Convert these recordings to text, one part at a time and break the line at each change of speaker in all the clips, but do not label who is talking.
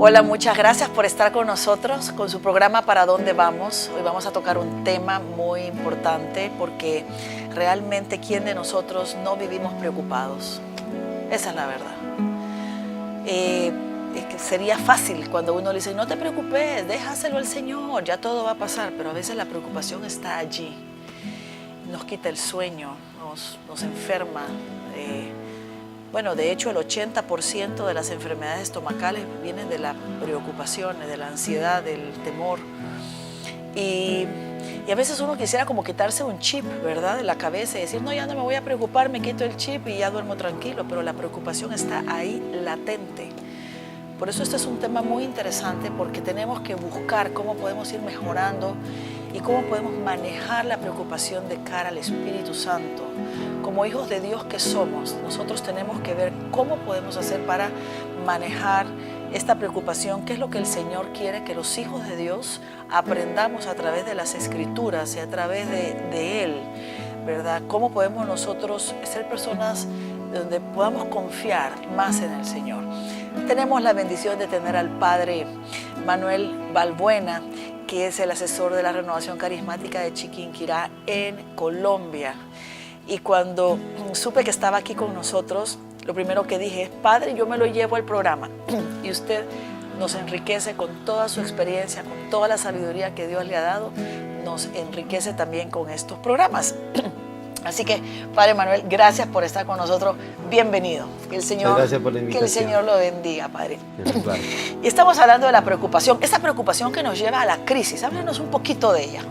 Hola, muchas gracias por estar con nosotros con su programa ¿Para dónde vamos? Hoy vamos a tocar un tema muy importante porque realmente ¿quién de nosotros no vivimos preocupados? Esa es la verdad. Es que sería fácil cuando uno le dice, no te preocupes, déjaselo al Señor, ya todo va a pasar, pero a veces la preocupación está allí. Nos quita el sueño, nos enferma. Bueno, de hecho el 80% de las enfermedades estomacales vienen de la preocupación, de la ansiedad, del temor. Y a veces uno quisiera como quitarse un chip, ¿verdad?, de la cabeza y decir, no, ya no me voy a preocupar, me quito el chip y ya duermo tranquilo, pero la preocupación está ahí latente. Por eso este es un tema muy interesante porque tenemos que buscar cómo podemos ir mejorando y cómo podemos manejar la preocupación de cara al Espíritu Santo. Como hijos de Dios que somos, nosotros tenemos que ver cómo podemos hacer para manejar esta preocupación, qué es lo que el Señor quiere que los hijos de Dios aprendamos a través de las Escrituras y a través de Él, ¿verdad? Cómo podemos nosotros ser personas donde podamos confiar más en el Señor. Tenemos la bendición de tener al Padre Manuel Balbuena, que es el asesor de la Renovación Carismática de Chiquinquirá en Colombia. Y cuando supe que estaba aquí con nosotros, lo primero que dije es, Padre, yo me lo llevo al programa y usted nos enriquece con toda su experiencia, con toda la sabiduría que Dios le ha dado, nos enriquece también con estos programas. Así que, Padre Manuel, gracias por estar con nosotros. Bienvenido. Que el Señor, que el Señor lo bendiga, Padre.
Claro.
Y estamos hablando de la preocupación, esa preocupación que nos lleva a la crisis. Háblanos un poquito de ella.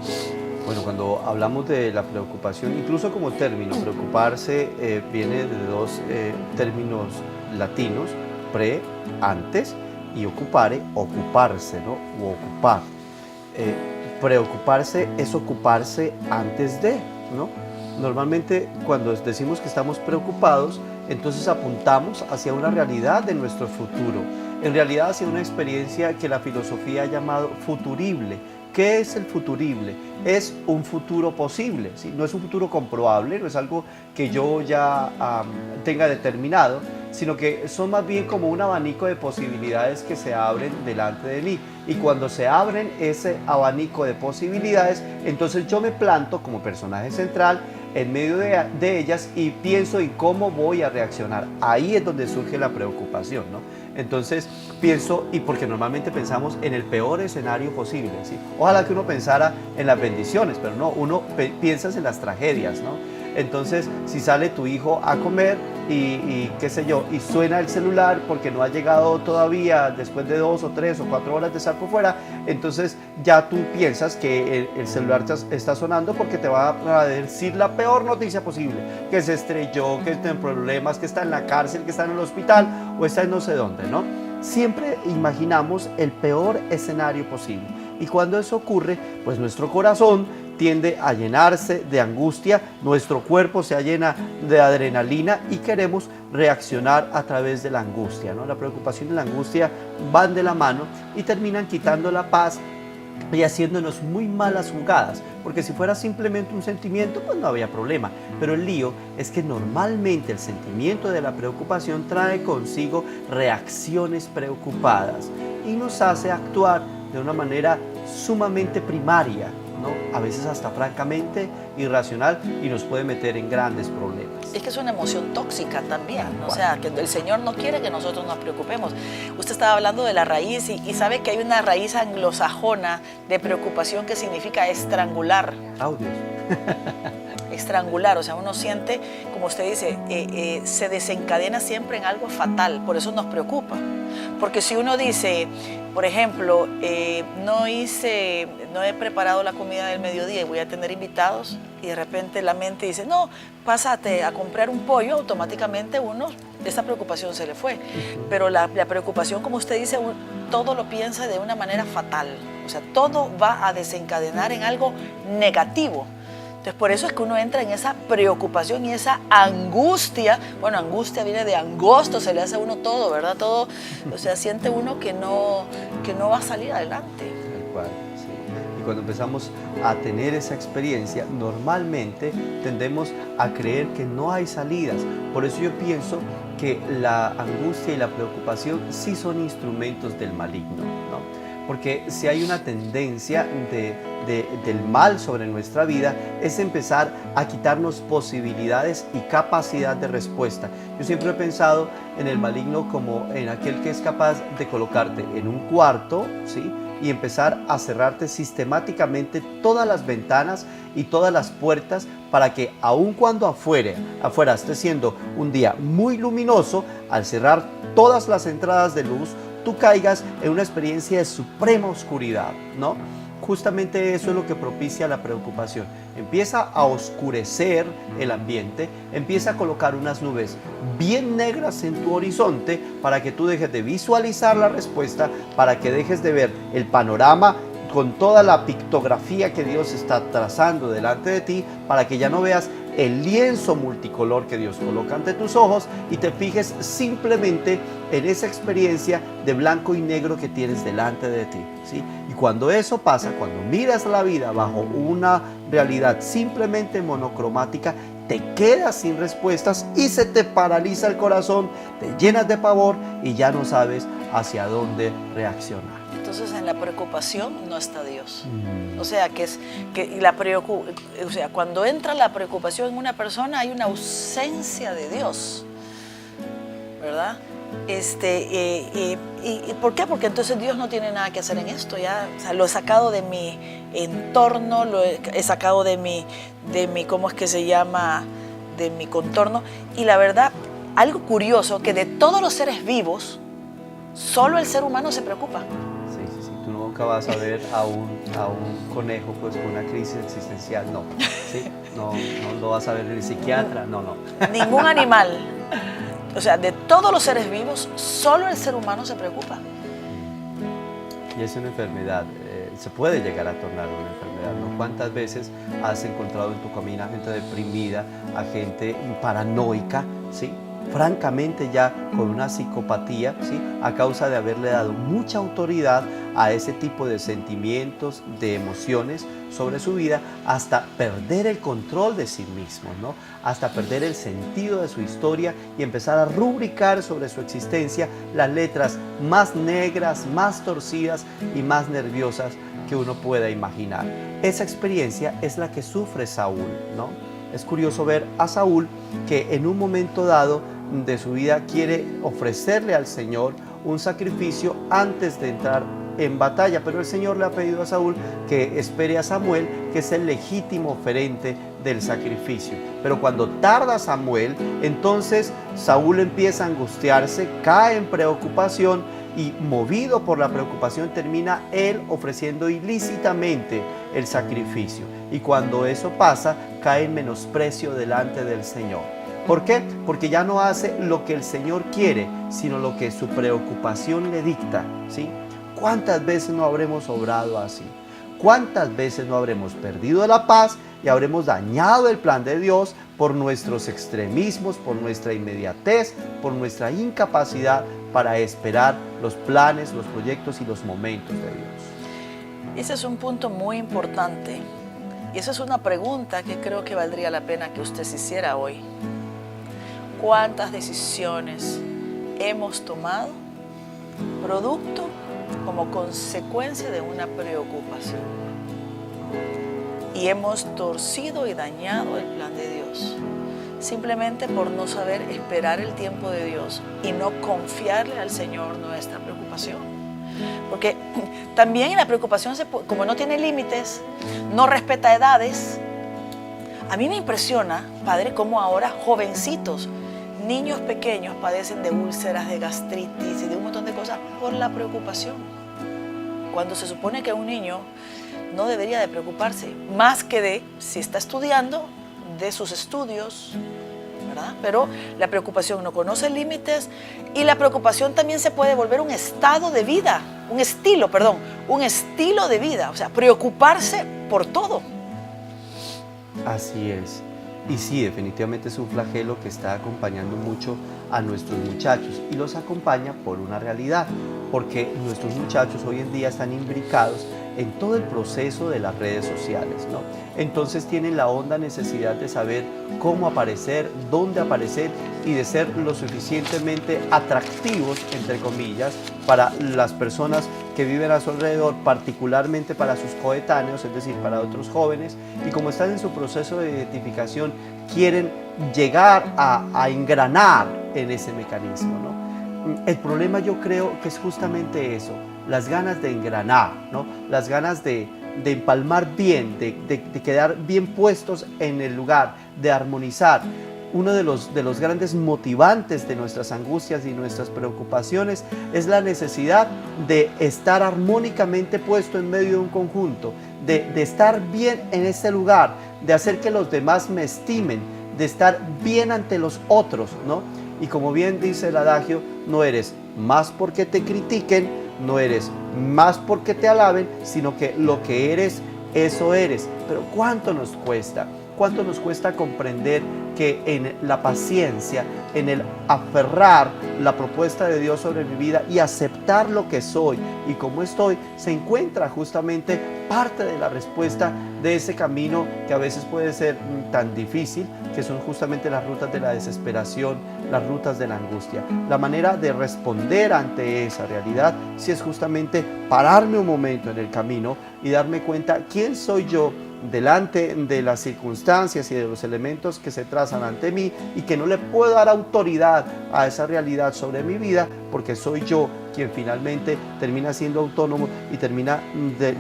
Bueno, cuando hablamos de la preocupación, incluso como término, preocuparse viene de dos términos latinos, pre, antes, y ocupare, ocuparse, ¿no? O ocupar. Preocuparse es ocuparse antes de, ¿no? Normalmente cuando decimos que estamos preocupados, entonces apuntamos hacia una realidad de nuestro futuro, en realidad hacia una experiencia que la filosofía ha llamado futurible. ¿Qué es el futurible? Es un futuro posible, ¿sí? No es un futuro comprobable, no es algo que yo ya tenga determinado, sino que son más bien como un abanico de posibilidades que se abren delante de mí. Y cuando se abren ese abanico de posibilidades, entonces yo me planto como personaje central en medio de ellas y pienso en cómo voy a reaccionar. Ahí es donde surge la preocupación, ¿no? Entonces pienso, y porque normalmente pensamos en el peor escenario posible, ¿sí? Ojalá que uno pensara en las bendiciones, pero no, uno piensa en las tragedias, ¿no? Entonces, si sale tu hijo a comer y qué sé yo, y suena el celular porque no ha llegado todavía después de 2 o 3 o 4 horas de estar por fuera, entonces ya tú piensas que el celular está sonando porque te va a decir la peor noticia posible, que se estrelló, que está en problemas, que está en la cárcel, que está en el hospital o está en no sé dónde, ¿no? Siempre imaginamos el peor escenario posible y cuando eso ocurre, pues nuestro corazón tiende a llenarse de angustia, nuestro cuerpo se llena de adrenalina y queremos reaccionar a través de la angustia, ¿no? La preocupación y la angustia van de la mano y terminan quitando la paz y haciéndonos muy malas jugadas, porque si fuera simplemente un sentimiento, pues no había problema, pero el lío es que normalmente el sentimiento de la preocupación trae consigo reacciones preocupadas y nos hace actuar de una manera sumamente primaria, ¿no? A veces hasta francamente irracional y nos puede meter en grandes problemas.
Es que es una emoción tóxica también, o sea, que el Señor no quiere que nosotros nos preocupemos. Usted estaba hablando de la raíz y sabe que hay una raíz anglosajona de preocupación que significa estrangular.
Audios.
Estrangular, o sea, uno siente, como usted dice, se desencadena siempre en algo fatal, por eso nos preocupa. Porque si uno dice, por ejemplo, no he preparado la comida del mediodía y voy a tener invitados, y de repente la mente dice, no, pásate a comprar un pollo, automáticamente esa preocupación se le fue. Pero la preocupación, como usted dice, todo lo piensa de una manera fatal, o sea, todo va a desencadenar en algo negativo. Entonces, por eso es que uno entra en esa preocupación y esa angustia. Bueno, angustia viene de angosto, se le hace a uno todo, ¿verdad? Todo, o sea, siente uno que no va a salir adelante.
Tal cual, sí. Y cuando empezamos a tener esa experiencia, normalmente tendemos a creer que no hay salidas. Por eso yo pienso que la angustia y la preocupación sí son instrumentos del maligno, ¿no? Porque si hay una tendencia del mal sobre nuestra vida, es empezar a quitarnos posibilidades y capacidad de respuesta. Yo siempre he pensado en el maligno como en aquel que es capaz de colocarte en un cuarto, ¿sí?, y empezar a cerrarte sistemáticamente todas las ventanas y todas las puertas para que aun cuando afuera esté siendo un día muy luminoso, al cerrar todas las entradas de luz, tú caigas en una experiencia de suprema oscuridad, ¿no? Justamente eso es lo que propicia la preocupación. Empieza a oscurecer el ambiente, empieza a colocar unas nubes bien negras en tu horizonte para que tú dejes de visualizar la respuesta, para que dejes de ver el panorama con toda la pictografía que Dios está trazando delante de ti, para que ya no veas el lienzo multicolor que Dios coloca ante tus ojos y te fijes simplemente en esa experiencia de blanco y negro que tienes delante de ti, ¿sí? Y cuando eso pasa, cuando miras la vida bajo una realidad simplemente monocromática, te quedas sin respuestas y se te paraliza el corazón, te llenas de pavor y ya no sabes hacia dónde reaccionar.
Entonces en la preocupación no está Dios. O sea, cuando entra la preocupación en una persona hay una ausencia de Dios, ¿verdad? ¿Y por qué? Porque entonces Dios no tiene nada que hacer en esto. Ya, o sea, lo he sacado de mi entorno, lo he sacado de mi, ¿cómo es que se llama? De mi contorno. Y la verdad, algo curioso, que de todos los seres vivos, solo el ser humano se preocupa.
Tú nunca vas a ver a un conejo pues con una crisis existencial, no, ¿sí? No lo vas a ver en el psiquiatra, no.
Ningún animal. O sea, de todos los seres vivos, solo el ser humano se preocupa.
Y es una enfermedad, se puede llegar a tornar una enfermedad, ¿no? ¿Cuántas veces has encontrado en tu camino a gente deprimida, a gente paranoica, ¿sí?, francamente ya con una psicopatía, ¿sí?, a causa de haberle dado mucha autoridad a ese tipo de sentimientos, de emociones sobre su vida, hasta perder el control de sí mismos, ¿no?, hasta perder el sentido de su historia y empezar a rubricar sobre su existencia las letras más negras, más torcidas y más nerviosas que uno pueda imaginar. Esa experiencia es la que sufre Saúl, ¿no? Es curioso ver a Saúl que en un momento dado de su vida quiere ofrecerle al Señor un sacrificio antes de entrar en batalla, pero el Señor le ha pedido a Saúl que espere a Samuel, que es el legítimo oferente del sacrificio. Pero cuando tarda Samuel, entonces Saúl empieza a angustiarse, cae en preocupación y, movido por la preocupación, termina él ofreciendo ilícitamente el sacrificio. Y cuando eso pasa, cae en menosprecio delante del Señor. ¿Por qué? Porque ya no hace lo que el Señor quiere, sino lo que su preocupación le dicta, ¿sí? ¿Cuántas veces no habremos obrado así? ¿Cuántas veces no habremos perdido la paz y habremos dañado el plan de Dios por nuestros extremismos, por nuestra inmediatez, por nuestra incapacidad para esperar los planes, los proyectos y los momentos de Dios?
Ese es un punto muy importante y esa es una pregunta que creo que valdría la pena que usted se hiciera hoy. ¿Cuántas decisiones hemos tomado producto como consecuencia de una preocupación? Y hemos torcido y dañado el plan de Dios, simplemente por no saber esperar el tiempo de Dios y no confiarle al Señor nuestra preocupación. Porque también la preocupación, como no tiene límites, no respeta edades. A mí me impresiona, padre, cómo ahora jovencitos, niños pequeños padecen de úlceras, de gastritis y de un montón de cosas por la preocupación. Cuando se supone que un niño no debería de preocuparse más que de, si está estudiando, de sus estudios, ¿verdad? Pero la preocupación no conoce límites y la preocupación también se puede volver un estado de vida, un estilo de vida, o sea, preocuparse por todo.
Así es. Y sí, definitivamente es un flagelo que está acompañando mucho a nuestros muchachos y los acompaña por una realidad, porque nuestros muchachos hoy en día están imbricados en todo el proceso de las redes sociales, ¿no? Entonces tienen la honda necesidad de saber cómo aparecer, dónde aparecer y de ser lo suficientemente atractivos, entre comillas, para las personas que viven a su alrededor, particularmente para sus coetáneos, es decir, para otros jóvenes, y como están en su proceso de identificación, quieren llegar a engranar en ese mecanismo, ¿no? El problema yo creo que es justamente eso, las ganas de engranar, ¿no? Las ganas de empalmar bien, de quedar bien puestos en el lugar, de armonizar. Uno de los grandes motivantes de nuestras angustias y nuestras preocupaciones es la necesidad de estar armónicamente puesto en medio de un conjunto, de estar bien en ese lugar, de hacer que los demás me estimen, de estar bien ante los otros, ¿no? Y como bien dice el adagio, no eres más porque te critiquen, no eres más porque te alaben, sino que lo que eres, eso eres. Pero ¿cuánto nos cuesta? ¿Cuánto nos cuesta comprender que en la paciencia, en el aferrar la propuesta de Dios sobre mi vida y aceptar lo que soy y cómo estoy, se encuentra justamente parte de la respuesta de ese camino que a veces puede ser tan difícil, que son justamente las rutas de la desesperación, las rutas de la angustia? La manera de responder ante esa realidad, si es justamente pararme un momento en el camino y darme cuenta quién soy yo delante de las circunstancias y de los elementos que se trazan ante mí, y que no le puedo dar autoridad a esa realidad sobre mi vida, porque soy yo quien finalmente termina siendo autónomo y termina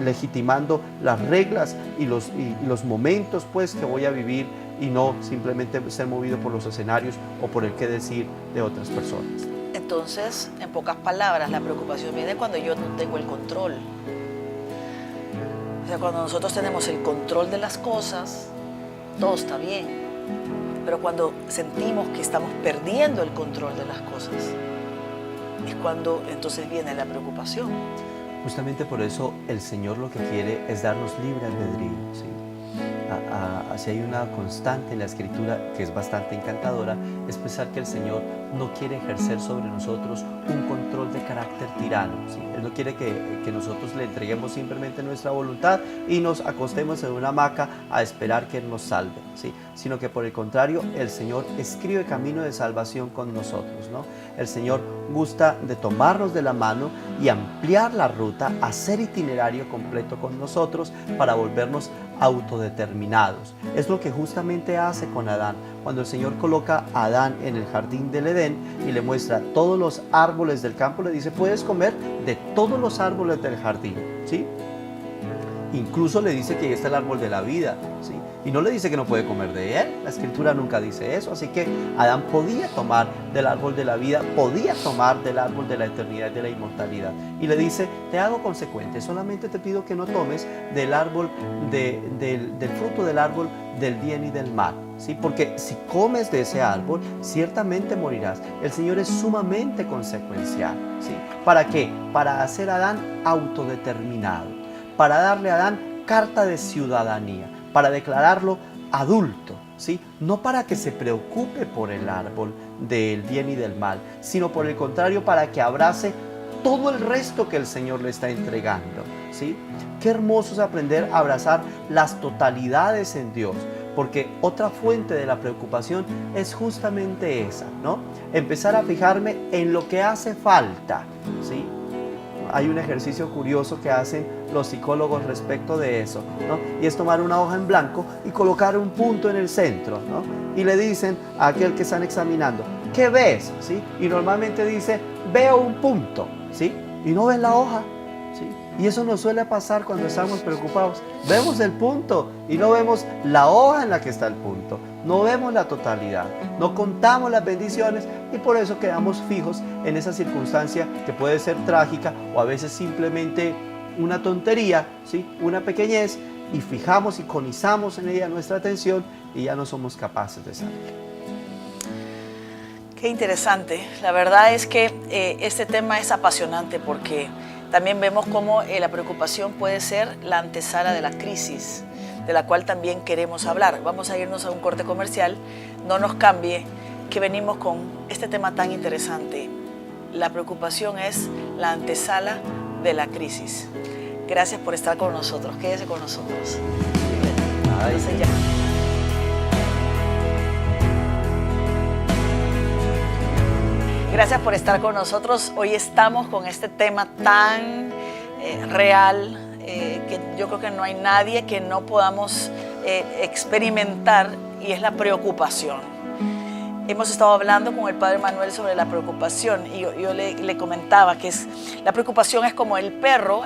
legitimando las reglas y los momentos pues que voy a vivir, y no simplemente ser movido por los escenarios o por el qué decir de otras personas.
Entonces, en pocas palabras, la preocupación viene cuando yo no tengo el control. O sea, cuando nosotros tenemos el control de las cosas, todo está bien. Pero cuando sentimos que estamos perdiendo el control de las cosas, es cuando entonces viene la preocupación.
Justamente por eso el Señor lo que quiere es darnos libre albedrío, ¿sí? Así hay una constante en la Escritura que es bastante encantadora, es pensar que el Señor no quiere ejercer sobre nosotros un control de carácter tirano, ¿sí? Él no quiere que nosotros le entreguemos simplemente nuestra voluntad y nos acostemos en una hamaca a esperar que Él nos salve, ¿sí? Sino que por el contrario, el Señor escribe camino de salvación con nosotros, ¿no? El Señor gusta de tomarnos de la mano y ampliar la ruta, hacer itinerario completo con nosotros para volvernos autodeterminados. Es lo que justamente hace con Adán. Cuando el Señor coloca a Adán en el jardín del Edén y le muestra todos los árboles del campo, le dice, puedes comer de todos los árboles del jardín, ¿sí? Incluso le dice que ahí está el árbol de la vida, ¿sí? Y no le dice que no puede comer de él. La Escritura nunca dice eso. Así que Adán podía tomar del árbol de la vida, podía tomar del árbol de la eternidad y de la inmortalidad. Y le dice, te hago consecuente, solamente te pido que no tomes del árbol, del fruto del árbol del bien y del mal, ¿sí? Porque si comes de ese árbol, ciertamente morirás. El Señor es sumamente consecuencial, ¿sí? ¿Para qué? Para hacer a Adán autodeterminado, para darle a Adán carta de ciudadanía, para declararlo adulto, ¿sí? No para que se preocupe por el árbol del bien y del mal, sino por el contrario, para que abrace todo el resto que el Señor le está entregando, ¿sí? Qué hermoso es aprender a abrazar las totalidades en Dios, porque otra fuente de la preocupación es justamente esa, ¿no? Empezar a fijarme en lo que hace falta, ¿sí? Hay un ejercicio curioso que hacen los psicólogos respecto de eso, ¿no? Y es tomar una hoja en blanco y colocar un punto en el centro, ¿no? Y le dicen a aquel que están examinando, ¿qué ves? ¿Sí? Y normalmente dice, veo un punto, ¿sí? Y no ven la hoja, ¿sí? Y eso nos suele pasar cuando estamos preocupados. Vemos el punto y no vemos la hoja en la que está el punto. No vemos la totalidad, no contamos las bendiciones y por eso quedamos fijos en esa circunstancia que puede ser trágica o a veces simplemente una tontería, ¿sí? Una pequeñez, y fijamos y conizamos en ella nuestra atención y ya no somos capaces de salir.
Qué interesante. La verdad es que este tema es apasionante porque también vemos cómo la preocupación puede ser la antesala de la crisis, de la cual también queremos hablar. Vamos a irnos a un corte comercial, no nos cambie, que venimos con este tema tan interesante. La preocupación es la antesala de la crisis. Gracias por estar con nosotros. Quédese con nosotros.
Ay.
Entonces ya. Gracias por estar con nosotros. Hoy estamos con este tema tan real que yo creo que no hay nadie que no podamos experimentar, y es la preocupación. Hemos estado hablando con el Padre Manuel sobre la preocupación y yo le comentaba que la preocupación es como el perro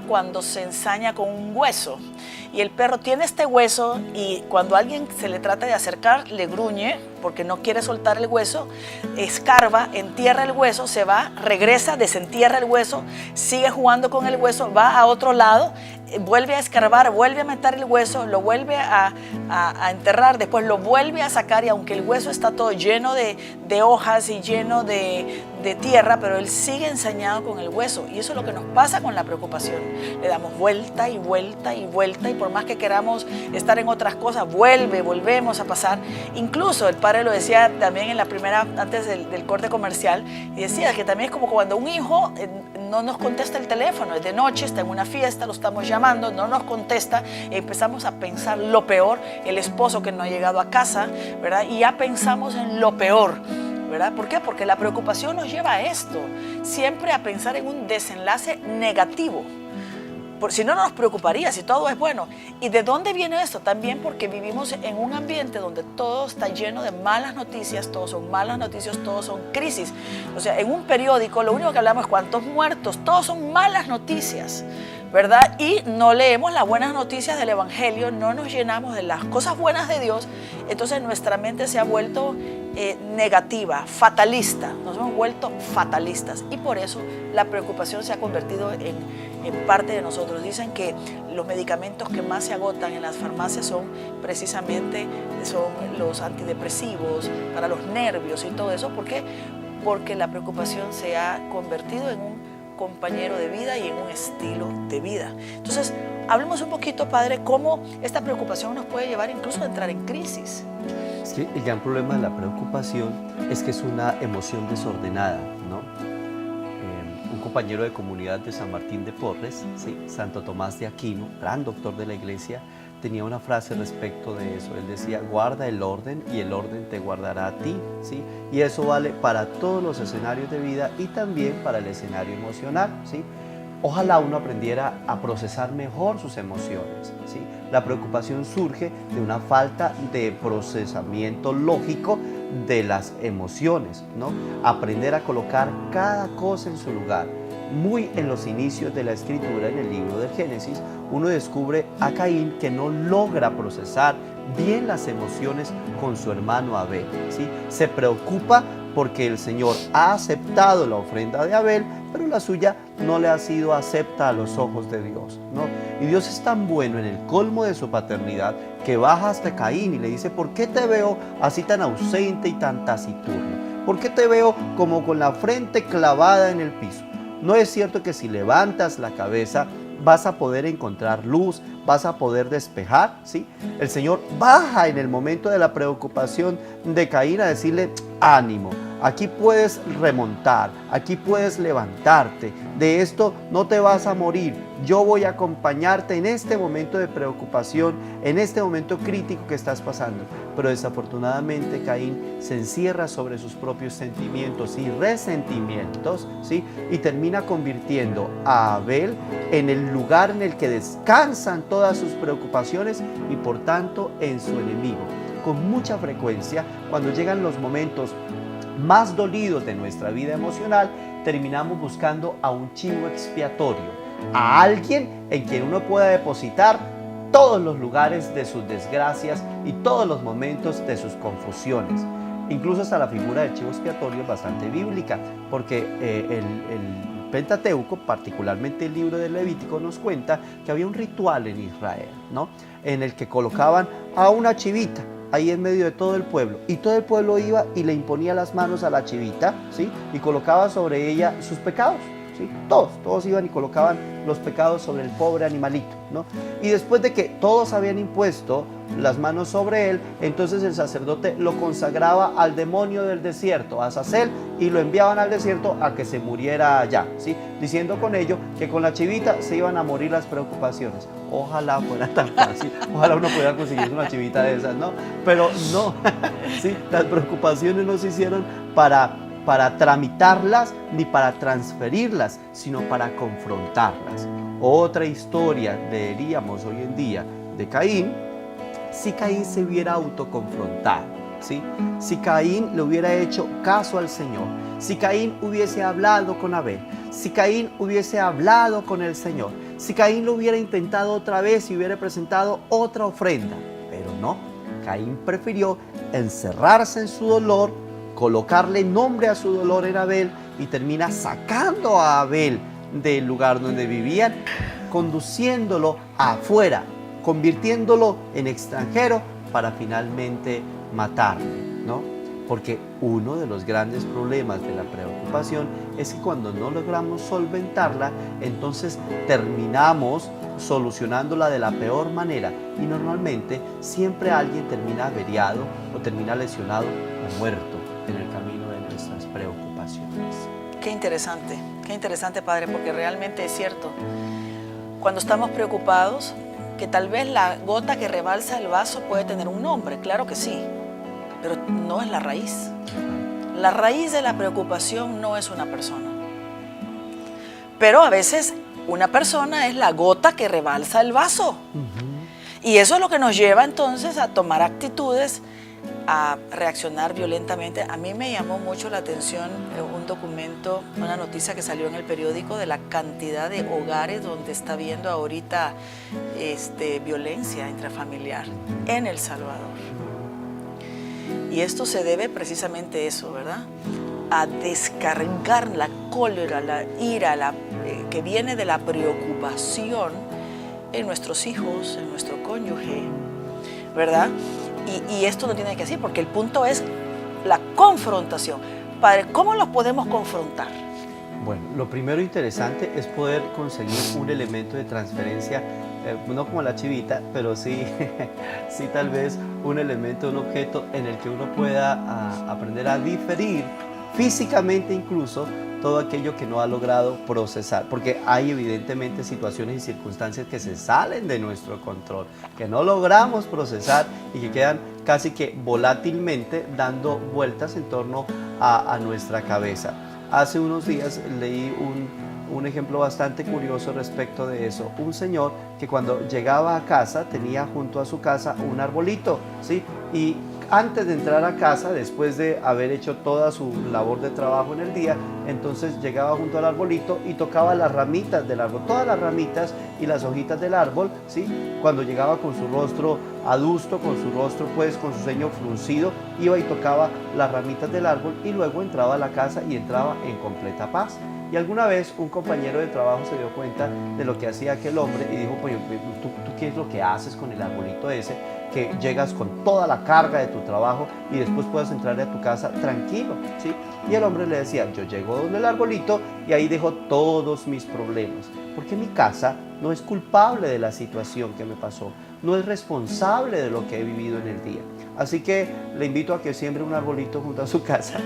cuando se ensaña con un hueso. Y el perro tiene este hueso y cuando alguien se le trata de acercar, le gruñe porque no quiere soltar el hueso, escarba, entierra el hueso, se va, regresa, desentierra el hueso, sigue jugando con el hueso, va a otro lado, vuelve a escarbar, vuelve a meter el hueso, lo vuelve a enterrar, después lo vuelve a sacar, y aunque el hueso está todo lleno de hojas y lleno de tierra, pero él sigue ensañado con el hueso. Y eso es lo que nos pasa con la preocupación. Le damos vuelta y vuelta y vuelta, y por más que queramos estar en otras cosas, volvemos a pasar. Incluso el padre lo decía también en la primera, antes del corte comercial, y decía que también es como cuando un hijo no nos contesta el teléfono, es de noche, está en una fiesta, lo estamos llamando, no nos contesta, y empezamos a pensar lo peor, el esposo que no ha llegado a casa, ¿verdad? Y ya pensamos en lo peor, ¿verdad? ¿Por qué? Porque la preocupación nos lleva a esto, siempre a pensar en un desenlace negativo. Si no, no nos preocuparía, si todo es bueno. ¿Y de dónde viene esto? También porque vivimos en un ambiente donde todo está lleno de malas noticias, todos son malas noticias, todos son crisis. O sea, en un periódico lo único que hablamos es cuántos muertos, todos son malas noticias, ¿verdad? Y no leemos las buenas noticias del Evangelio, no nos llenamos de las cosas buenas de Dios. Entonces nuestra mente se ha vuelto negativa, fatalista, nos hemos vuelto fatalistas, y por eso la preocupación se ha convertido en parte de nosotros. Dicen que los medicamentos que más se agotan en las farmacias son precisamente los antidepresivos para los nervios y todo eso. ¿Por qué? Porque la preocupación se ha convertido en un compañero de vida y en un estilo de vida. Entonces, hablemos un poquito, Padre, cómo esta preocupación nos puede llevar incluso a entrar en crisis.
Es que el gran problema de la preocupación es que es una emoción desordenada, ¿no? Un compañero de comunidad de San Martín de Porres, ¿sí? Santo Tomás de Aquino, gran doctor de la iglesia, tenía una frase respecto de eso. Él decía: guarda el orden y el orden te guardará a ti, ¿sí? Y eso vale para todos los escenarios de vida y también para el escenario emocional, ¿sí? Ojalá uno aprendiera a procesar mejor sus emociones, ¿sí? La preocupación surge de una falta de procesamiento lógico de las emociones, ¿no? Aprender a colocar cada cosa en su lugar. Muy en los inicios de la escritura, en el libro del Génesis, uno descubre a Caín que no logra procesar bien las emociones con su hermano Abel, ¿sí? Se preocupa porque el Señor ha aceptado la ofrenda de Abel, pero la suya no le ha sido acepta a los ojos de Dios, ¿no? Y Dios es tan bueno en el colmo de su paternidad que baja hasta Caín y le dice: ¿por qué te veo así tan ausente y tan taciturno? ¿Por qué te veo como con la frente clavada en el piso? ¿No es cierto que si levantas la cabeza vas a poder encontrar luz, vas a poder despejar? ¿Sí? El Señor baja en el momento de la preocupación de Caín a decirle: ánimo, aquí puedes remontar, aquí puedes levantarte, de esto no te vas a morir, yo voy a acompañarte en este momento de preocupación, en este momento crítico que estás pasando. Pero desafortunadamente Caín se encierra sobre sus propios sentimientos y resentimientos, ¿sí? Y termina convirtiendo a Abel en el lugar en el que descansan todas sus preocupaciones y por tanto en su enemigo. Con mucha frecuencia, cuando llegan los momentos más dolidos de nuestra vida emocional, terminamos buscando a un chivo expiatorio, a alguien en quien uno pueda depositar todos los lugares de sus desgracias y todos los momentos de sus confusiones. Incluso hasta la figura del chivo expiatorio es bastante bíblica, porque el Pentateuco, particularmente el libro del Levítico, nos cuenta que había un ritual en Israel, ¿no? En el que colocaban a una chivita ahí en medio de todo el pueblo, y todo el pueblo iba y le imponía las manos a la chivita, ¿sí? Y colocaba sobre ella sus pecados. ¿sí? Todos iban y colocaban los pecados sobre el pobre animalito, ¿no? Y después de que todos habían impuesto las manos sobre él, entonces el sacerdote lo consagraba al demonio del desierto, a Azazel, y lo enviaban al desierto a que se muriera allá, ¿sí? Diciendo con ello que con la chivita se iban a morir las preocupaciones. Ojalá fuera tan fácil, ojalá uno pudiera conseguir una chivita de esas, ¿no? Pero no, ¿sí? Las preocupaciones no se hicieron para tramitarlas ni para transferirlas, sino para confrontarlas. Otra historia leeríamos hoy en día de Caín, si Caín se hubiera autoconfrontado, ¿sí? Si Caín le hubiera hecho caso al Señor, si Caín hubiese hablado con Abel, si Caín hubiese hablado con el Señor, si Caín lo hubiera intentado otra vez y hubiera presentado otra ofrenda, pero no, Caín prefirió encerrarse en su dolor, colocarle nombre a su dolor en Abel y termina sacando a Abel del lugar donde vivían, conduciéndolo afuera, convirtiéndolo en extranjero para finalmente matarle, ¿no? Porque uno de los grandes problemas de la preocupación es que cuando no logramos solventarla, entonces terminamos solucionándola de la peor manera y normalmente siempre alguien termina averiado o termina lesionado o muerto en el camino de nuestras preocupaciones.
Qué interesante, Padre, porque realmente es cierto. Cuando estamos preocupados, que tal vez la gota que rebalsa el vaso puede tener un nombre, claro que sí, pero no es la raíz. La raíz de la preocupación no es una persona. Pero a veces una persona es la gota que rebalsa el vaso. Y eso es lo que nos lleva entonces a tomar actitudes, a reaccionar violentamente. A mí me llamó mucho la atención un documento, una noticia que salió en el periódico de la cantidad de hogares donde está habiendo ahorita violencia intrafamiliar en El Salvador. Y esto se debe precisamente a eso, ¿verdad? A descargar la cólera, la ira, que viene de la preocupación en nuestros hijos, en nuestro cónyuge, ¿verdad? Y esto no tiene que ser, porque el punto es la confrontación. Padre, ¿cómo los podemos confrontar?
Bueno, lo primero interesante es poder conseguir un elemento de transferencia, no como la chivita, pero sí, sí tal vez un elemento, un objeto en el que uno pueda aprender a diferir físicamente incluso todo aquello que no ha logrado procesar, porque hay evidentemente situaciones y circunstancias que se salen de nuestro control, que no logramos procesar y que quedan casi que volátilmente dando vueltas en torno a nuestra cabeza. Hace unos días leí un ejemplo bastante curioso respecto de eso. Un señor que cuando llegaba a casa tenía junto a su casa un arbolito, ¿sí? Y antes de entrar a casa, después de haber hecho toda su labor de trabajo en el día, entonces llegaba junto al arbolito y tocaba las ramitas del árbol, todas las ramitas y las hojitas del árbol, ¿sí? Cuando llegaba con su rostro adusto, con su rostro pues con su ceño fruncido, iba y tocaba las ramitas del árbol y luego entraba a la casa y entraba en completa paz. Y alguna vez un compañero de trabajo se dio cuenta de lo que hacía aquel hombre y dijo, pues, ¿tú qué es lo que haces con el arbolito ese? Que llegas con toda la carga de tu trabajo y después puedes entrar a tu casa tranquilo, ¿sí? Y el hombre le decía, yo llego donde el arbolito y ahí dejo todos mis problemas, porque mi casa no es culpable de la situación que me pasó, no es responsable de lo que he vivido en el día. Así que le invito a que siembre un arbolito junto a su casa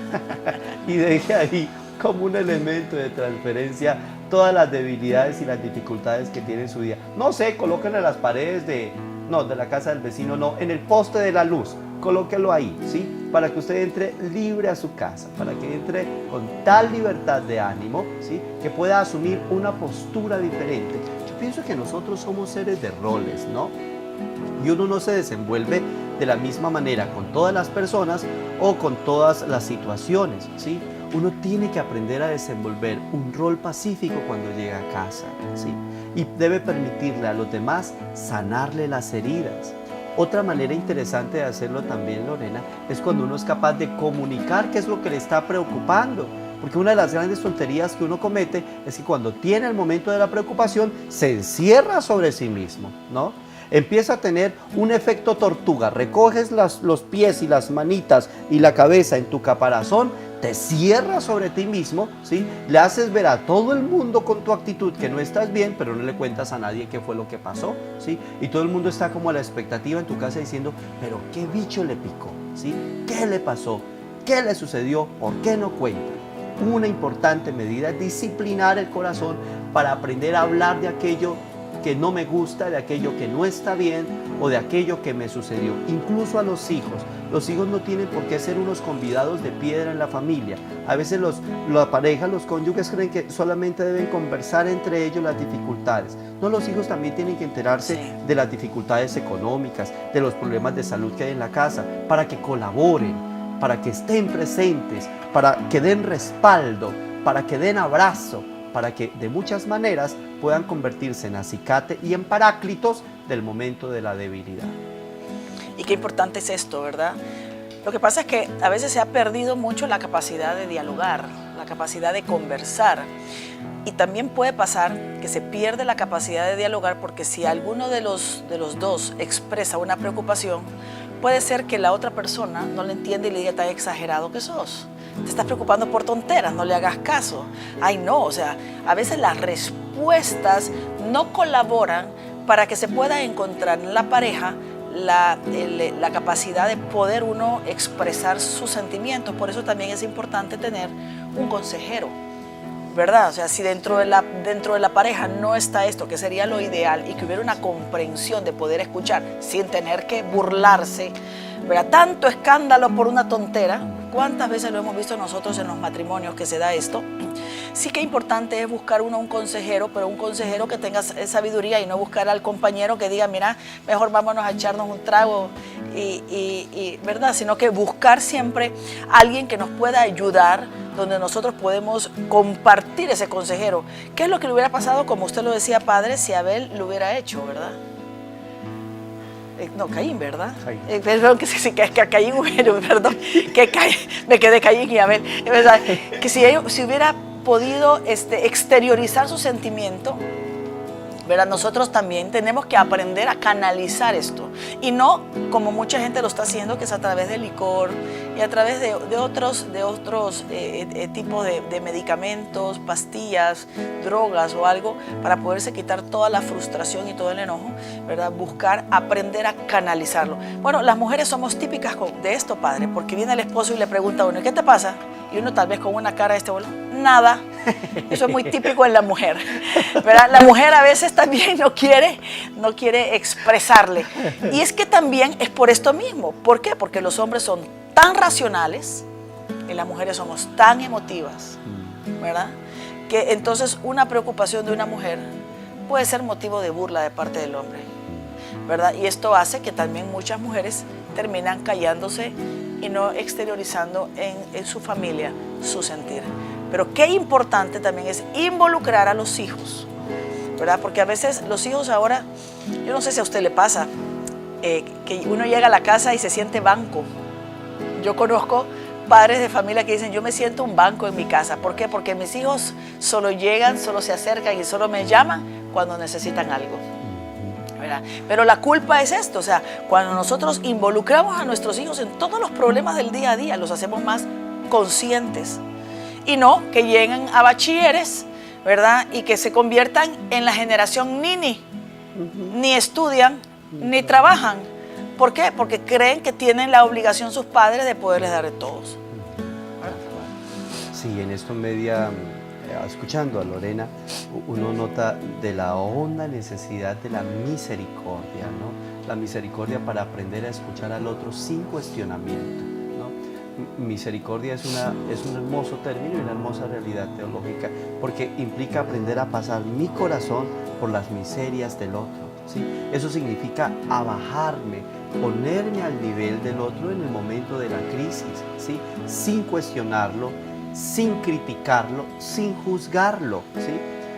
y deje ahí como un elemento de transferencia todas las debilidades y las dificultades que tiene en su vida. No sé, colóquenle en las paredes de la casa del vecino, no, en el poste de la luz, colóquelo ahí, ¿sí? Para que usted entre libre a su casa, para que entre con tal libertad de ánimo, ¿sí? Que pueda asumir una postura diferente. Yo pienso que nosotros somos seres de roles, ¿no? Y uno no se desenvuelve de la misma manera con todas las personas o con todas las situaciones, ¿sí? Uno tiene que aprender a desenvolver un rol pacífico cuando llega a casa, ¿sí? Y debe permitirle a los demás sanarle las heridas. Otra manera interesante de hacerlo también, Lorena, es cuando uno es capaz de comunicar qué es lo que le está preocupando. Porque una de las grandes tonterías que uno comete es que cuando tiene el momento de la preocupación se encierra sobre sí mismo, ¿no? Empieza a tener un efecto tortuga, recoges los pies y las manitas y la cabeza en tu caparazón, te cierras sobre ti mismo, ¿sí? Le haces ver a todo el mundo con tu actitud que no estás bien, pero no le cuentas a nadie qué fue lo que pasó, ¿sí? Y todo el mundo está como a la expectativa en tu casa diciendo, pero ¿qué bicho le picó? ¿Sí? ¿Qué le pasó? ¿Qué le sucedió? ¿Por qué no cuenta? Una importante medida es disciplinar el corazón para aprender a hablar de aquello que no me gusta, de aquello que no está bien o de aquello que me sucedió. Incluso a los hijos. Los hijos no tienen por qué ser unos convidados de piedra en la familia. A veces la pareja, los cónyuges creen que solamente deben conversar entre ellos las dificultades. No, los hijos también tienen que enterarse de las dificultades económicas, de los problemas de salud que hay en la casa, para que colaboren, para que estén presentes, para que den respaldo, para que den abrazo, para que de muchas maneras puedan convertirse en acicate y en paráclitos del momento de la debilidad.
Y qué importante es esto, ¿verdad? Lo que pasa es que a veces se ha perdido mucho la capacidad de dialogar, la capacidad de conversar. Y también puede pasar que se pierde la capacidad de dialogar porque si alguno de los dos expresa una preocupación, puede ser que la otra persona no le entiende y le diga tan exagerado que sos. Te estás preocupando por tonteras, no le hagas caso. Ay, no, o sea, a veces las respuestas no colaboran para que se pueda encontrar en la pareja la capacidad de poder uno expresar sus sentimientos. Por eso también es importante tener un consejero, ¿verdad? O sea, si dentro de la pareja no está esto, que sería lo ideal, y que hubiera una comprensión de poder escuchar sin tener que burlarse, ¿verdad? Tanto escándalo por una tontera. ¿Cuántas veces lo hemos visto nosotros en los matrimonios que se da esto? Sí que importante es buscar un consejero, pero un consejero que tenga sabiduría y no buscar al compañero que diga, mira, mejor vámonos a echarnos un trago, ¿verdad? Sino que buscar siempre a alguien que nos pueda ayudar, donde nosotros podemos compartir ese consejero. ¿Qué es lo que le hubiera pasado, como usted lo decía, padre, si Abel lo hubiera hecho, verdad? No, Caín, ¿verdad? Caín. Perdón, que Caín, perdón, me quedé Caín y Abel. ¿Verdad? Que si hubiera podido exteriorizar su sentimiento, ¿verdad? Nosotros también tenemos que aprender a canalizar esto. Y no como mucha gente lo está haciendo, que es a través del licor y a través de otros tipos de medicamentos, pastillas, drogas o algo, para poderse quitar toda la frustración y todo el enojo, ¿verdad? Buscar aprender a canalizarlo. Bueno, las mujeres somos típicas de esto, padre, porque viene el esposo y le pregunta a uno, ¿qué te pasa? Y uno tal vez con una cara de nada. Eso es muy típico en la mujer, ¿verdad? La mujer a veces también no quiere expresarle. Y es que también es por esto mismo. ¿Por qué? Porque los hombres son tan racionales y las mujeres somos tan emotivas, ¿verdad? Que entonces una preocupación de una mujer puede ser motivo de burla de parte del hombre, ¿verdad? Y esto hace que también muchas mujeres terminan callándose y no exteriorizando en su familia su sentir. Pero qué importante también es involucrar a los hijos, ¿verdad? Porque a veces los hijos ahora, yo no sé si a usted le pasa, que uno llega a la casa y se siente banco. Yo conozco padres de familia que dicen, yo me siento un banco en mi casa. ¿Por qué? Porque mis hijos solo llegan, solo se acercan y solo me llaman cuando necesitan algo, ¿verdad? Pero la culpa es esto, o sea, cuando nosotros involucramos a nuestros hijos en todos los problemas del día a día, los hacemos más conscientes. Y no que lleguen a bachilleres, ¿verdad? Y que se conviertan en la generación nini. Ni estudian, ni trabajan. ¿Por qué? Porque creen que tienen la obligación sus padres de poderles dar de todos.
Sí, en esto media, escuchando a Lorena, uno nota de la honda necesidad de la misericordia, ¿no? La misericordia para aprender a escuchar al otro sin cuestionamiento. Misericordia es un hermoso término y una hermosa realidad teológica, porque implica aprender a pasar mi corazón por las miserias del otro, ¿sí? Eso significa abajarme, ponerme al nivel del otro en el momento de la crisis, ¿sí? Sin cuestionarlo, sin criticarlo, sin juzgarlo, ¿sí?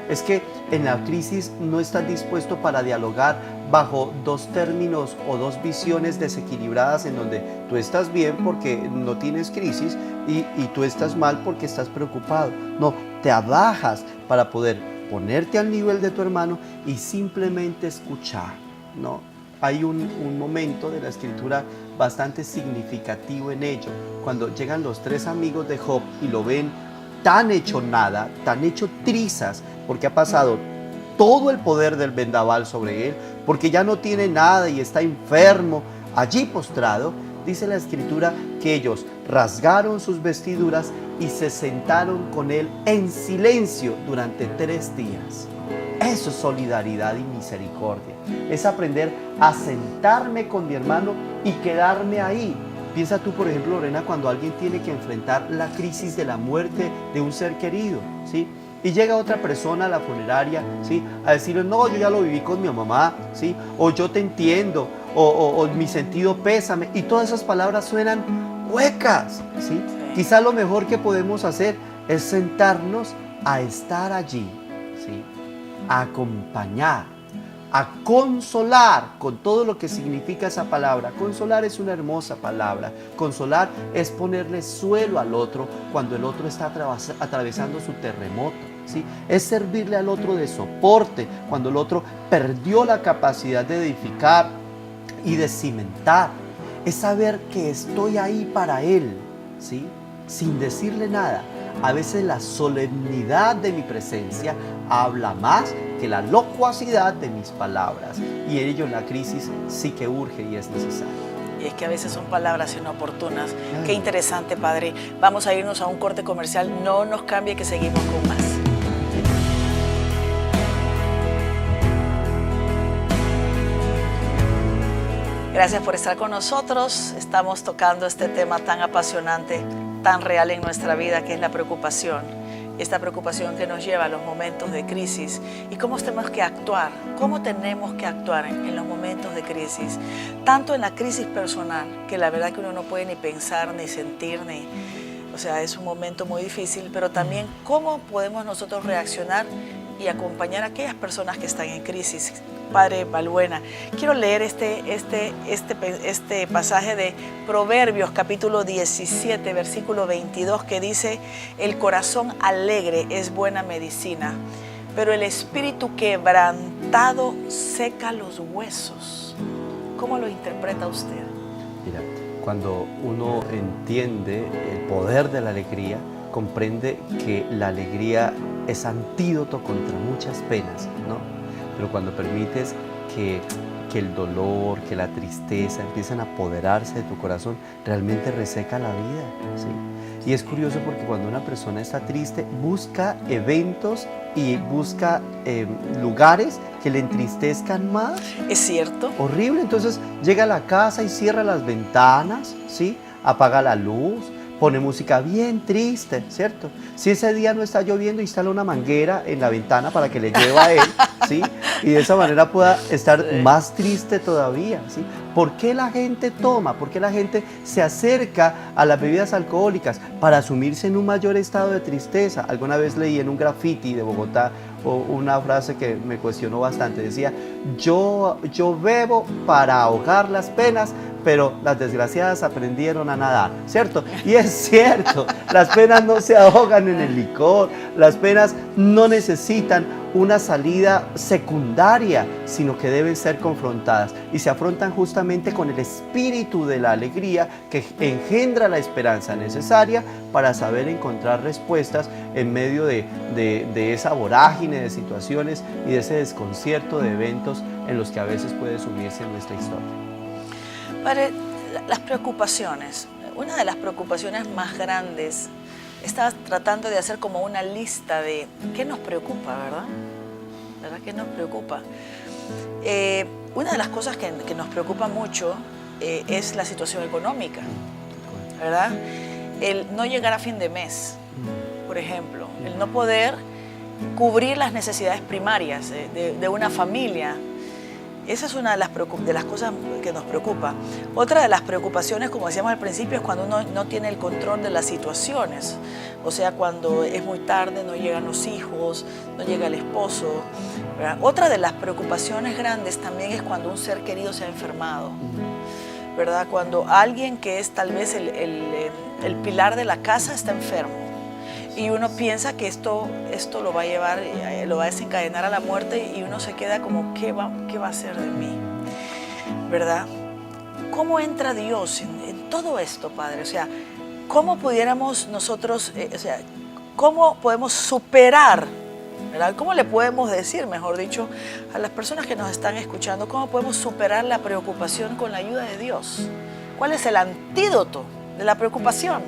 Es que en la crisis no estás dispuesto para dialogar bajo dos términos o dos visiones desequilibradas en donde tú estás bien porque no tienes crisis y tú estás mal porque estás preocupado. No, te abajas para poder ponerte al nivel de tu hermano y simplemente escuchar, ¿no? hay un momento de la escritura bastante significativo en ello, cuando llegan los 3 amigos de Job y lo ven tan hecho nada, tan hecho trizas, porque ha pasado todo el poder del vendaval sobre él, porque ya no tiene nada y está enfermo, allí postrado. Dice la escritura que ellos rasgaron sus vestiduras y se sentaron con él en silencio durante 3 días. Eso es solidaridad y misericordia. Es aprender a sentarme con mi hermano y quedarme ahí. Piensa tú, por ejemplo, Lorena, cuando alguien tiene que enfrentar la crisis de la muerte de un ser querido, ¿sí? Y llega otra persona a la funeraria, ¿sí? A decirle, no, yo ya lo viví con mi mamá, ¿sí? O yo te entiendo, o mi sentido pésame. Y todas esas palabras suenan huecas, ¿sí? Quizá lo mejor que podemos hacer es sentarnos a estar allí, ¿sí? A acompañar, a consolar con todo lo que significa esa palabra. Consolar es una hermosa palabra. Consolar es ponerle suelo al otro cuando el otro está atravesando su terremoto, ¿sí? Es servirle al otro de soporte cuando el otro perdió la capacidad de edificar y de cimentar. Es saber que estoy ahí para él, ¿sí? Sin decirle nada. A veces la solemnidad de mi presencia habla más que la locuacidad de mis palabras. Y en ello la crisis sí que urge y es necesaria.
Y es que a veces son palabras inoportunas. Qué interesante, Padre. Vamos a irnos a un corte comercial. No nos cambie, que seguimos con más. Gracias por estar con nosotros. Estamos tocando este tema tan apasionante, tan real en nuestra vida, que es la preocupación. Esta preocupación que nos lleva a los momentos de crisis y cómo tenemos que actuar, en los momentos de crisis. Tanto en la crisis personal, que la verdad que uno no puede ni pensar, ni sentir, o sea, es un momento muy difícil, pero también cómo podemos nosotros reaccionar y acompañar a aquellas personas que están en crisis. Padre Balbuena, quiero leer este pasaje de Proverbios capítulo 17, versículo 22, que dice: el corazón alegre es buena medicina, pero el espíritu quebrantado seca los huesos. ¿Cómo lo interpreta usted?
Mira, cuando uno entiende el poder de la alegría, comprende que la alegría es antídoto contra muchas penas, ¿no? Pero cuando permites que el dolor, que la tristeza empiezan a apoderarse de tu corazón, realmente reseca la vida, ¿sí? Y es curioso porque cuando una persona está triste, busca eventos y busca lugares que le entristezcan más.
¿Es cierto?
Horrible. Entonces llega a la casa y cierra las ventanas, ¿sí? Apaga la luz, pone música bien triste, ¿cierto? Si ese día no está lloviendo, instala una manguera en la ventana para que le llueva a él, ¿sí? Y de esa manera pueda estar más triste todavía, ¿sí? ¿Por qué la gente toma? ¿Por qué la gente se acerca a las bebidas alcohólicas? Para sumirse en un mayor estado de tristeza. Alguna vez leí en un graffiti de Bogotá una frase que me cuestionó bastante. Decía, yo bebo para ahogar las penas, pero las desgraciadas aprendieron a nadar, ¿cierto? Y es cierto, las penas no se ahogan en el licor, las penas no necesitan una salida secundaria, sino que deben ser confrontadas y se afrontan justamente con el espíritu de la alegría que engendra la esperanza necesaria para saber encontrar respuestas en medio de esa vorágine de situaciones y de ese desconcierto de eventos en los que a veces puede sumirse nuestra historia.
Padre, las preocupaciones, una de las preocupaciones más grandes, estaba tratando de hacer como una lista de qué nos preocupa, ¿verdad? ¿Verdad que nos preocupa? Una de las cosas que nos preocupa mucho es la situación económica, ¿verdad? El no llegar a fin de mes, por ejemplo, el no poder cubrir las necesidades primarias de una familia. Esa es una de las cosas que nos preocupa. Otra de las preocupaciones, como decíamos al principio, es cuando uno no tiene el control de las situaciones. O sea, cuando es muy tarde, no llegan los hijos, no llega el esposo, ¿verdad? Otra de las preocupaciones grandes también es cuando un ser querido se ha enfermado, ¿verdad? Cuando alguien que es tal vez el pilar de la casa está enfermo. Y uno piensa que esto lo va a llevar, lo va a desencadenar a la muerte y uno se queda como, ¿qué va a hacer de mí? ¿verdad? ¿Cómo entra Dios en todo esto, Padre? O sea, ¿cómo pudiéramos nosotros, cómo podemos superar, ¿verdad? ¿Cómo le podemos decir, mejor dicho, a las personas que nos están escuchando, cómo podemos superar la preocupación con la ayuda de Dios? ¿Cuál es el antídoto de la preocupación?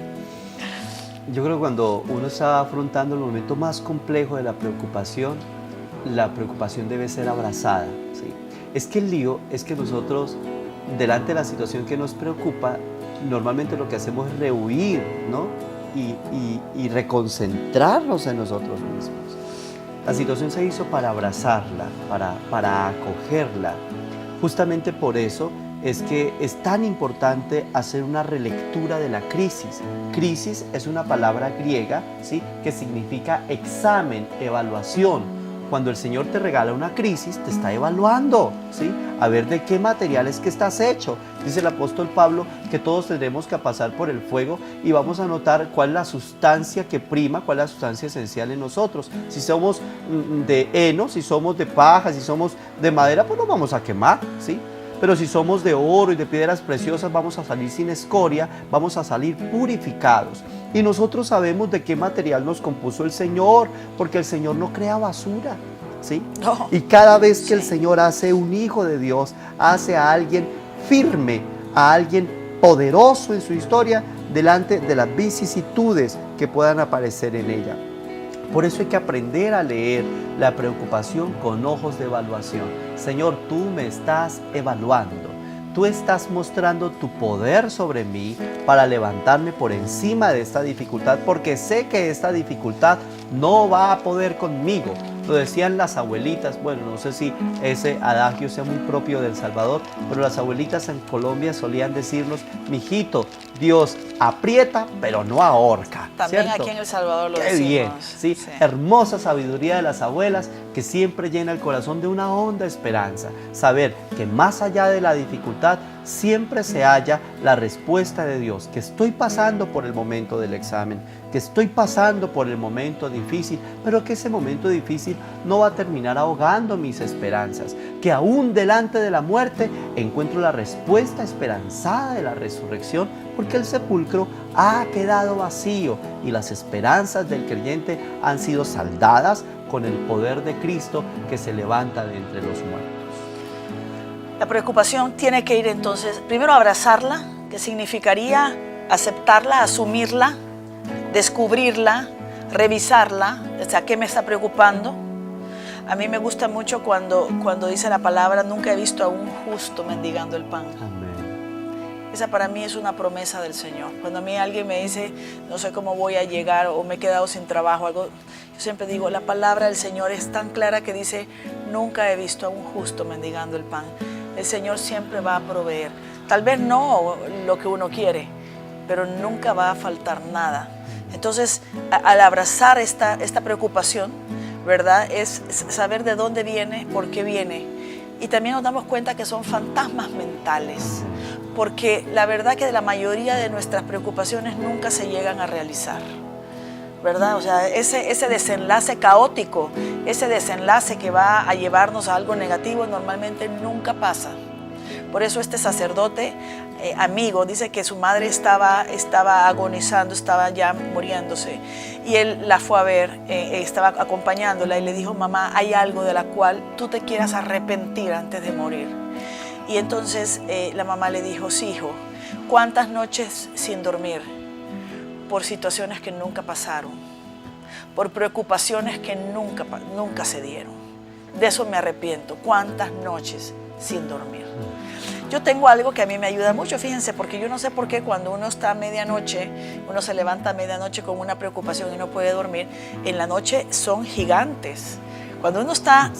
Yo creo que cuando uno está afrontando el momento más complejo de la preocupación debe ser abrazada, ¿sí? Es que el lío es que nosotros, delante de la situación que nos preocupa, normalmente lo que hacemos es rehuir, ¿no? Y reconcentrarnos en nosotros mismos. La situación se hizo para abrazarla, para acogerla. Justamente por eso es que es tan importante hacer una relectura de la crisis. Crisis es una palabra griega, ¿sí?, que significa examen, evaluación. Cuando el Señor te regala una crisis, te está evaluando, ¿sí?, a ver de qué material es que estás hecho. Dice el apóstol Pablo que todos tendremos que pasar por el fuego y vamos a notar cuál es la sustancia que prima, cuál es la sustancia esencial en nosotros. Si somos de heno, si somos de paja, si somos de madera, pues nos vamos a quemar, ¿sí? Pero si somos de oro y de piedras preciosas, vamos a salir sin escoria, vamos a salir purificados. Y nosotros sabemos de qué material nos compuso el Señor, porque el Señor no crea basura, ¿sí?
No.
Y cada vez que el Señor hace un hijo de Dios, hace a alguien firme, a alguien poderoso en su historia, delante de las vicisitudes que puedan aparecer en ella. Por eso hay que aprender a leer la preocupación con ojos de evaluación. Señor, tú me estás evaluando. Tú estás mostrando tu poder sobre mí para levantarme por encima de esta dificultad, porque sé que esta dificultad no va a poder conmigo. Lo decían las abuelitas, bueno, no sé si ese adagio sea muy propio del Salvador, pero las abuelitas en Colombia solían decirnos: mijito, Dios aprieta, pero no ahorca.
También
¿cierto?
Aquí en El Salvador lo
Qué
decimos.
bien, ¿sí?
Sí.
Hermosa sabiduría de las abuelas que siempre llena el corazón de una honda esperanza. Saber que más allá de la dificultad siempre se halla la respuesta de Dios, que estoy pasando por el momento del examen, que estoy pasando por el momento difícil, pero que ese momento difícil no va a terminar ahogando mis esperanzas, que aún delante de la muerte encuentro la respuesta esperanzada de la resurrección, porque el sepulcro ha quedado vacío y las esperanzas del creyente han sido saldadas con el poder de Cristo que se levanta de entre los muertos.
La preocupación tiene que ir entonces, primero abrazarla, que significaría aceptarla, asumirla, descubrirla, revisarla, o sea, ¿qué me está preocupando? A mí me gusta mucho cuando dice la palabra: nunca he visto a un justo mendigando el pan.
Amén.
Esa para mí es una promesa del Señor. Cuando a mí alguien me dice, no sé cómo voy a llegar o me he quedado sin trabajo, algo, yo siempre digo, la palabra del Señor es tan clara que dice: nunca he visto a un justo mendigando el pan. El Señor siempre va a proveer. Tal vez no lo que uno quiere, pero nunca va a faltar nada. Entonces, al abrazar esta preocupación, ¿verdad?, es saber de dónde viene, por qué viene. Y también nos damos cuenta que son fantasmas mentales, porque la verdad que la mayoría de nuestras preocupaciones nunca se llegan a realizar, ¿verdad? O sea, ese desenlace caótico, ese desenlace que va a llevarnos a algo negativo, normalmente nunca pasa. Por eso este sacerdote amigo dice que su madre estaba agonizando, estaba ya muriéndose, y él la fue a ver, estaba acompañándola y le dijo: mamá, hay algo de la cual tú te quieras arrepentir antes de morir. Y entonces la mamá le dijo: sí, hijo, ¿cuántas noches sin dormir? Por situaciones que nunca pasaron, por preocupaciones que nunca se dieron. De eso me arrepiento. ¿Cuántas noches sin dormir? Yo tengo algo que a mí me ayuda mucho, fíjense, porque yo no sé por qué cuando uno está a medianoche, uno se levanta a medianoche con una preocupación y no puede dormir, en la noche son gigantes. Cuando uno está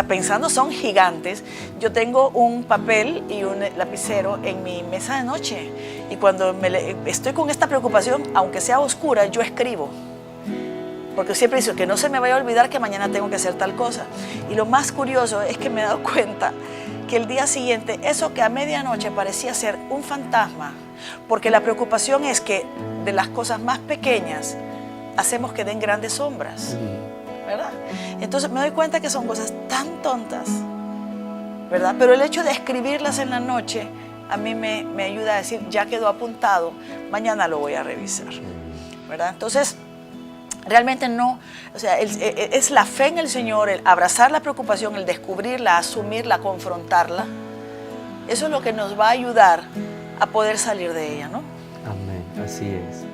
pensando son gigantes, yo tengo un papel y un lapicero en mi mesa de noche, y cuando estoy con esta preocupación, aunque sea oscura, yo escribo. Porque siempre digo que no se me vaya a olvidar que mañana tengo que hacer tal cosa. Y lo más curioso es que me he dado cuenta que el día siguiente, eso que a medianoche parecía ser un fantasma, porque la preocupación es que de las cosas más pequeñas hacemos que den grandes sombras, ¿verdad? Entonces me doy cuenta que son cosas tan tontas, ¿verdad? Pero el hecho de escribirlas en la noche a mí me ayuda a decir, ya quedó apuntado, mañana lo voy a revisar, ¿verdad? Entonces, realmente no, o sea, es la fe en el Señor, el abrazar la preocupación, el descubrirla, asumirla, confrontarla. Eso es lo que nos va a ayudar a poder salir de ella, ¿no?
Amén, así es.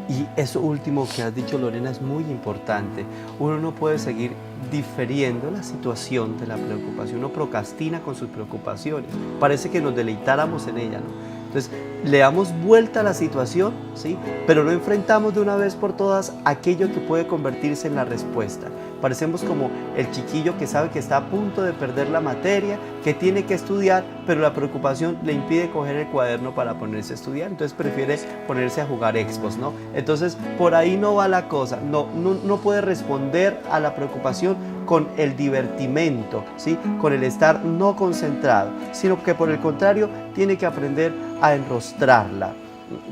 Y eso último que has dicho, Lorena, es muy importante. Uno no puede seguir diferiendo la situación de la preocupación. Uno procrastina con sus preocupaciones. Parece que nos deleitáramos en ella, ¿no? Entonces, le damos vuelta a la situación, ¿sí? Pero no enfrentamos de una vez por todas aquello que puede convertirse en la respuesta. Parecemos como el chiquillo que sabe que está a punto de perder la materia, que tiene que estudiar, pero la preocupación le impide coger el cuaderno para ponerse a estudiar. Entonces prefiere ponerse a jugar Xbox, ¿no? Entonces, por ahí no va la cosa. No puede responder a la preocupación con el divertimento, ¿sí? Con el estar no concentrado, sino que por el contrario tiene que aprender a enrostrarla.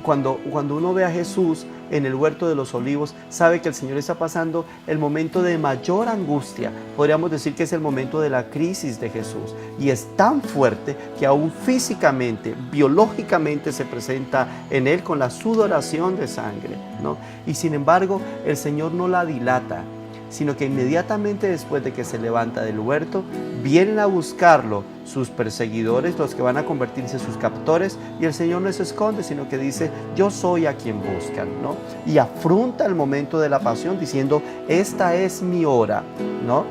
Cuando uno ve a Jesús en el huerto de los olivos, sabe que el Señor está pasando el momento de mayor angustia. Podríamos decir que es el momento de la crisis de Jesús. Y es tan fuerte que aún físicamente, biológicamente se presenta en él con la sudoración de sangre, ¿no? Y sin embargo, el Señor no la dilata, sino que inmediatamente después de que se levanta del huerto, vienen a buscarlo sus perseguidores, los que van a convertirse en sus captores, y el Señor no se esconde, sino que dice, yo soy a quien buscan, ¿no? Y afronta el momento de la pasión diciendo, esta es mi hora, ¿no?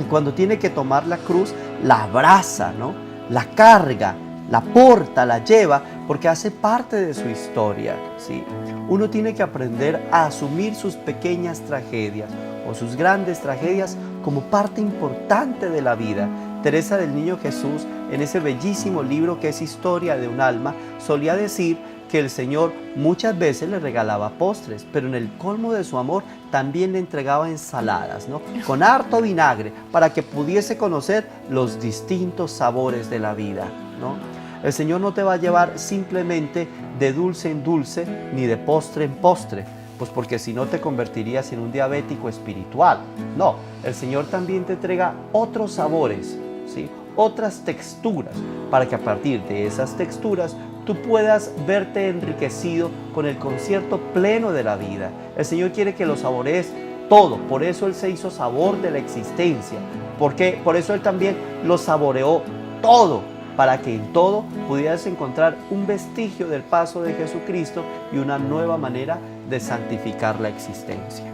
Y cuando tiene que tomar la cruz, la abraza, ¿no? La carga, la porta, la lleva, porque hace parte de su historia, ¿sí? Uno tiene que aprender a asumir sus pequeñas tragedias o sus grandes tragedias como parte importante de la vida. Teresa del Niño Jesús, en ese bellísimo libro que es Historia de un alma, solía decir que el Señor muchas veces le regalaba postres, pero en el colmo de su amor también le entregaba ensaladas, ¿no? Con harto vinagre, para que pudiese conocer los distintos sabores de la vida, ¿no? El Señor no te va a llevar simplemente de dulce en dulce, ni de postre en postre, pues porque si no te convertirías en un diabético espiritual. No, el Señor también te entrega otros sabores, ¿sí? Otras texturas, para que a partir de esas texturas tú puedas verte enriquecido con el concierto pleno de la vida. El Señor quiere que lo saborees todo, por eso Él se hizo sabor de la existencia, porque por eso Él también lo saboreó todo, para que en todo pudieras encontrar un vestigio del paso de Jesucristo y una nueva manera de santificar la existencia.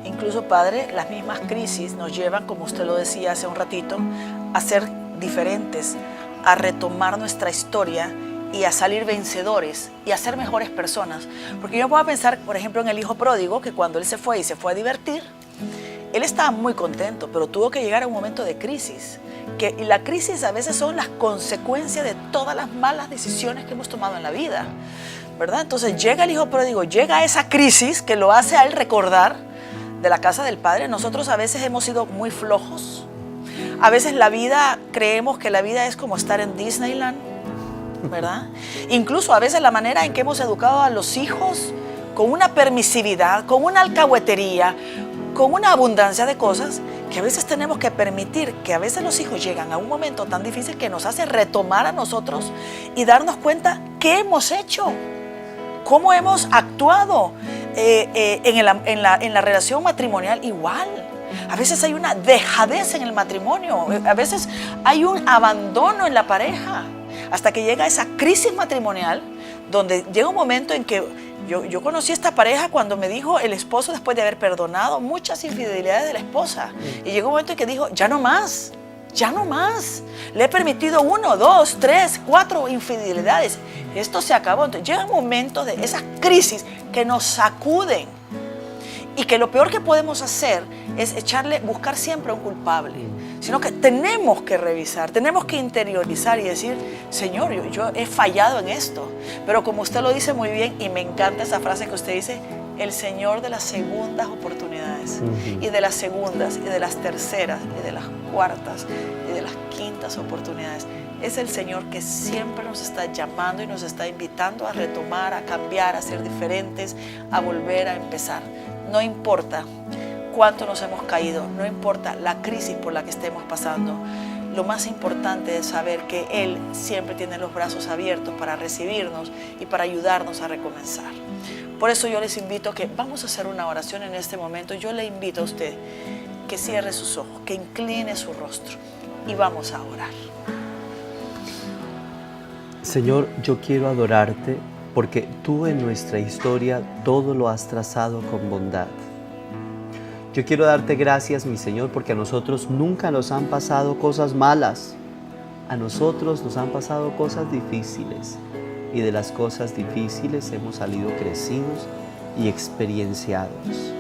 Incluso, Padre, las mismas crisis nos llevan, como usted lo decía hace un ratito, a ser diferentes, a retomar nuestra historia y a salir vencedores y a ser mejores personas. Porque yo puedo pensar, por ejemplo, en el hijo pródigo, que cuando él se fue a divertir, él estaba muy contento, pero tuvo que llegar a un momento de crisis. Y la crisis a veces son las consecuencias de todas las malas decisiones que hemos tomado en la vida, ¿verdad? Entonces llega el hijo pródigo, llega a esa crisis que lo hace a él recordar de la casa del Padre. Nosotros a veces hemos sido muy flojos. A veces creemos que la vida es como estar en Disneyland, ¿verdad? Incluso a veces la manera en que hemos educado a los hijos, con una permisividad, con una alcahuetería, con una abundancia de cosas, que a veces tenemos que permitir que a veces los hijos llegan a un momento tan difícil que nos hace retomar a nosotros y darnos cuenta qué hemos hecho, cómo hemos actuado en la relación matrimonial igual. A veces hay una dejadez en el matrimonio, a veces hay un abandono en la pareja, hasta que llega esa crisis matrimonial, donde llega un momento en que yo conocí a esta pareja cuando me dijo el esposo, después de haber perdonado muchas infidelidades de la esposa, y llegó un momento en que dijo, ya no más, le he permitido 1, 2, 3, 4 infidelidades, esto se acabó. Entonces llega un momento de esas crisis que nos sacuden, y que lo peor que podemos hacer es buscar siempre a un culpable, sino que tenemos que revisar, tenemos que interiorizar y decir, Señor, yo he fallado en esto. Pero como usted lo dice muy bien, y me encanta esa frase que usted dice, el Señor de las segundas oportunidades, y de las segundas, y de las terceras, y de las cuartas, y de las quintas oportunidades. Es el Señor que siempre nos está llamando y nos está invitando a retomar, a cambiar, a ser diferentes, a volver a empezar. No importa cuánto nos hemos caído, no importa la crisis por la que estemos pasando. lo más importante es saber que Él siempre tiene los brazos abiertos para recibirnos y para ayudarnos a recomenzar. Por eso yo les invito a que vamos a hacer una oración en este momento. Yo le invito a usted que cierre sus ojos, que incline su rostro y vamos a orar.
Señor, yo quiero adorarte porque tú en nuestra historia todo lo has trazado con bondad. Yo quiero darte gracias, mi Señor, porque a nosotros nunca nos han pasado cosas malas. A nosotros nos han pasado cosas difíciles y de las cosas difíciles hemos salido crecidos y experienciados.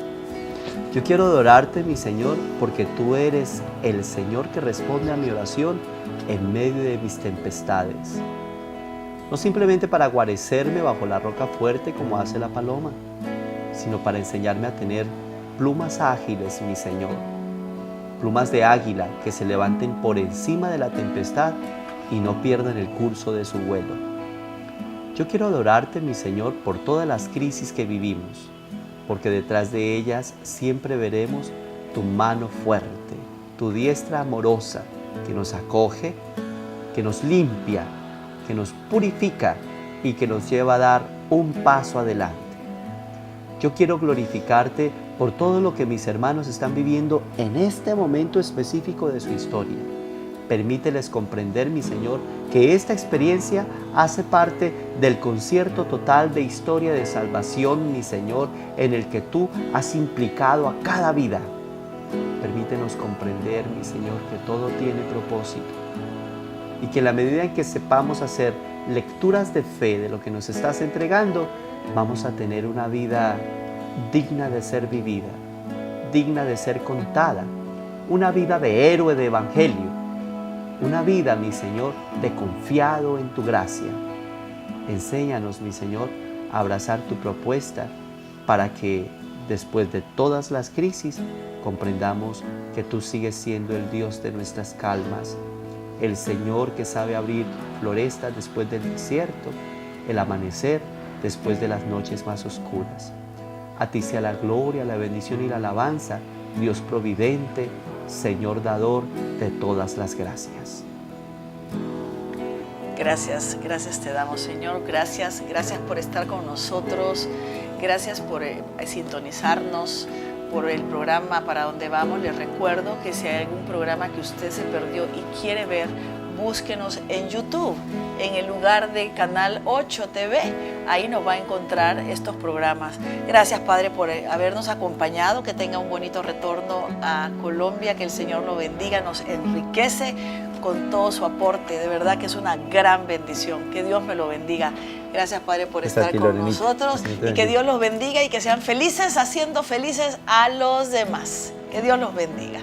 Yo quiero adorarte, mi Señor, porque tú eres el Señor que responde a mi oración en medio de mis tempestades. No simplemente para guarecerme bajo la roca fuerte como hace la paloma, sino para enseñarme a tener plumas ágiles, mi Señor, plumas de águila que se levanten por encima de la tempestad y no pierdan el curso de su vuelo. Yo quiero adorarte, mi Señor, por todas las crisis que vivimos, porque detrás de ellas siempre veremos tu mano fuerte, tu diestra amorosa que nos acoge, que nos limpia, que nos purifica y que nos lleva a dar un paso adelante. Yo quiero glorificarte por todo lo que mis hermanos están viviendo en este momento específico de su historia. Permíteles comprender, mi Señor, que esta experiencia hace parte del concierto total de historia de salvación, mi Señor, en el que tú has implicado a cada vida. Permítenos comprender, mi Señor, que todo tiene propósito y que en la medida en que sepamos hacer lecturas de fe de lo que nos estás entregando, vamos a tener una vida digna de ser vivida, digna de ser contada, una vida de héroe de evangelio, una vida, mi Señor, de confiado en tu gracia. Enséñanos, mi Señor, a abrazar tu propuesta para que después de todas las crisis comprendamos que tú sigues siendo el Dios de nuestras calmas, el Señor que sabe abrir florestas después del desierto, el amanecer después de las noches más oscuras. A ti sea la gloria, la bendición y la alabanza, Dios providente, Señor dador de todas las gracias.
Gracias, gracias te damos, Señor. Gracias por estar con nosotros. Gracias por sintonizarnos, por el programa Para Dónde Vamos. Les recuerdo que si hay algún programa que usted se perdió y quiere ver, búsquenos en YouTube, en el lugar de Canal 8 TV. Ahí nos va a encontrar estos programas. Gracias, Padre, por habernos acompañado. Que tenga un bonito retorno a Colombia. Que el Señor lo bendiga, nos enriquece con todo su aporte. De verdad que es una gran bendición. Que Dios me lo bendiga. Gracias, Padre, por estar con nosotros. Y que Dios los bendiga y que sean felices haciendo felices a los demás. Que Dios los bendiga.